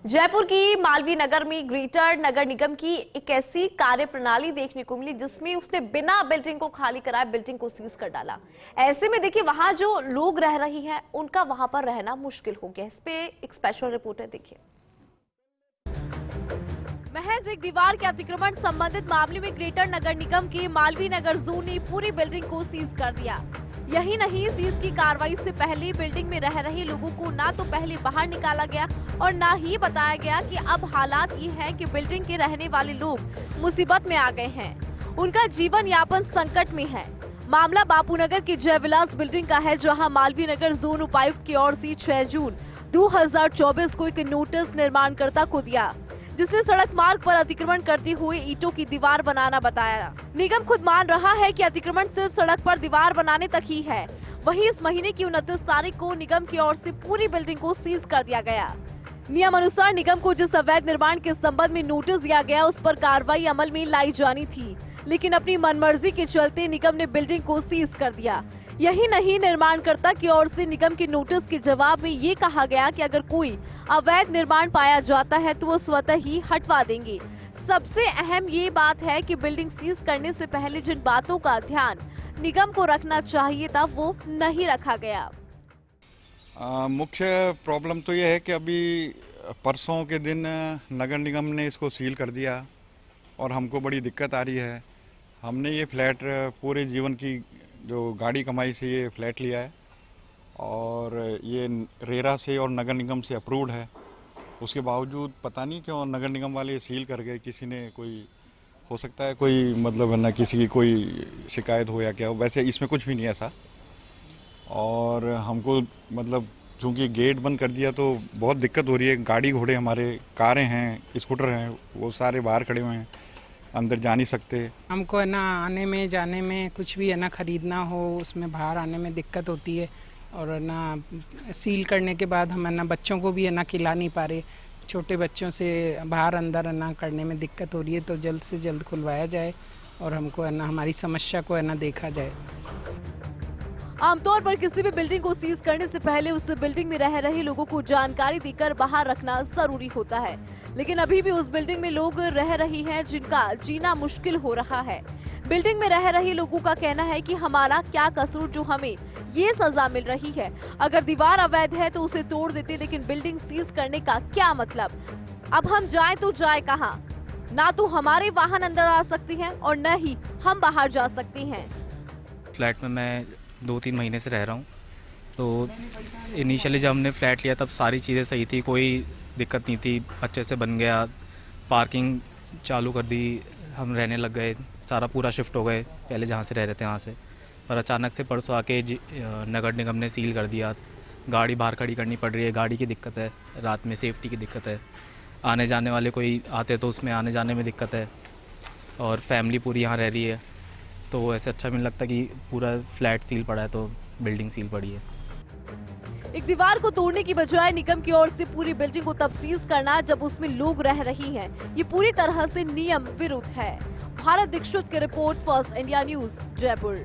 जयपुर की मालवीय नगर में ग्रेटर नगर निगम की एक ऐसी कार्य प्रणाली देखने को मिली जिसमें उसने बिना बिल्डिंग को खाली कराए बिल्डिंग को सीज कर डाला। ऐसे में देखिए वहां जो लोग रह रही हैं उनका वहां पर रहना मुश्किल हो गया। इस पे एक स्पेशल रिपोर्ट है, देखिए। महज एक दीवार के अतिक्रमण संबंधित मामले में ग्रेटर नगर निगम के मालवीय नगर जोन ने पूरी बिल्डिंग को सीज कर दिया। यही नहीं, सीज की कार्रवाई से पहले बिल्डिंग में रह रहे लोगों को ना तो पहले बाहर निकाला गया और ना ही बताया गया कि अब हालात ये है कि बिल्डिंग के रहने वाले लोग मुसीबत में आ गए हैं, उनका जीवन यापन संकट में है। मामला बापूनगर की जयविलास बिल्डिंग का है, जहां मालवीय नगर जोन उपायुक्त की ओर से 6 जून 2024 को एक नोटिस निर्माणकर्ता को दिया, जिसने सड़क मार्ग पर अतिक्रमण करते हुए ईंटों की दीवार बनाना बताया। निगम खुद मान रहा है कि अतिक्रमण सिर्फ सड़क पर दीवार बनाने तक ही है। वहीं इस महीने की 29 तारीख को निगम की ओर से पूरी बिल्डिंग को सीज कर दिया गया। नियम अनुसार निगम को जिस अवैध निर्माण के संबंध में नोटिस दिया गया उस पर कार्रवाई अमल में लाई जानी थी, लेकिन अपनी मनमर्जी के चलते निगम ने बिल्डिंग को सीज कर दिया। यही नहीं, निर्माणकर्ता की ओर से निगम के नोटिस के जवाब में ये कहा गया कि अगर कोई अवैध निर्माण पाया जाता है तो वो स्वतः ही हटवा देंगे। सबसे अहम ये बात है कि बिल्डिंग सीज करने से पहले जिन बातों का ध्यान निगम को रखना चाहिए था वो नहीं रखा गया। मुख्य प्रॉब्लम तो ये है कि अभी परसों के दिन नगर निगम ने इसको सील कर दिया और हमको बड़ी दिक्कत आ रही है। हमने ये फ्लैट पूरे जीवन की जो गाड़ी कमाई से ये फ्लैट लिया है और ये रेरा से और नगर निगम से अप्रूव्ड है। उसके बावजूद पता नहीं क्यों नगर निगम वाले सील कर गए। किसी ने कोई, हो सकता है कोई मतलब है ना, किसी की कोई शिकायत हो या क्या हो, वैसे इसमें कुछ भी नहीं ऐसा। और हमको मतलब चूँकि गेट बंद कर दिया तो बहुत दिक्कत हो रही है। गाड़ी घोड़े हमारे, कारें हैं, स्कूटर हैं, वो सारे बाहर खड़े हुए हैं, अंदर जा नहीं सकते। हमको है ना आने में जाने में कुछ भी है ना खरीदना हो उसमें बाहर आने में दिक्कत होती है। और है ना सील करने के बाद हम है ना बच्चों को भी है ना खिला नहीं पा रहे। छोटे बच्चों से बाहर अंदर है ना करने में दिक्कत हो रही है, तो जल्द से जल्द खुलवाया जाए और हमको है ना हमारी समस्या को है ना देखा जाए। आमतौर पर किसी भी बिल्डिंग को सीज करने से पहले उस बिल्डिंग में रह रहे लोगों को जानकारी देकर बाहर रखना जरूरी होता है, लेकिन अभी भी उस बिल्डिंग में लोग रह रही हैं जिनका जीना मुश्किल हो रहा है। बिल्डिंग में रह रहे लोगों का कहना है कि हमारा क्या कसूर जो हमें ये सजा मिल रही है। अगर दीवार अवैध है तो उसे तोड़ देते, लेकिन बिल्डिंग सीज करने का क्या मतलब। अब हम जाए तो जाए कहाँ? ना तो हमारे वाहन अंदर आ सकती हैं और न ही हम बाहर जा सकते हैं। फ्लैट में मैं 2-3 महीने से रह रहा हूँ। तो इनिशियली जब हमने फ्लैट लिया तब सारी चीज़ें सही थी, कोई दिक्कत नहीं थी, अच्छे से बन गया, पार्किंग चालू कर दी, हम रहने लग गए, सारा पूरा शिफ्ट हो गए पहले जहाँ से रह रहे थे वहाँ से। पर अचानक से परसों आके नगर निगम ने सील कर दिया। गाड़ी बाहर खड़ी करनी पड़ रही है, गाड़ी की दिक्कत है, रात में सेफ्टी की दिक्कत है, आने जाने वाले कोई आते तो उसमें आने जाने में दिक्कत है, और फैमिली पूरी यहाँ रह रही है। तो ऐसे अच्छा भी नहीं लगता कि पूरा फ्लैट सील पड़ा है तो बिल्डिंग सील पड़ी है। एक दीवार को तोड़ने की बजाय निगम की ओर से पूरी बिल्डिंग को तब सीज करना जब उसमें लोग रह रही हैं, ये पूरी तरह से नियम विरुद्ध है। भारत दीक्षित की report, first India news, Jaipur.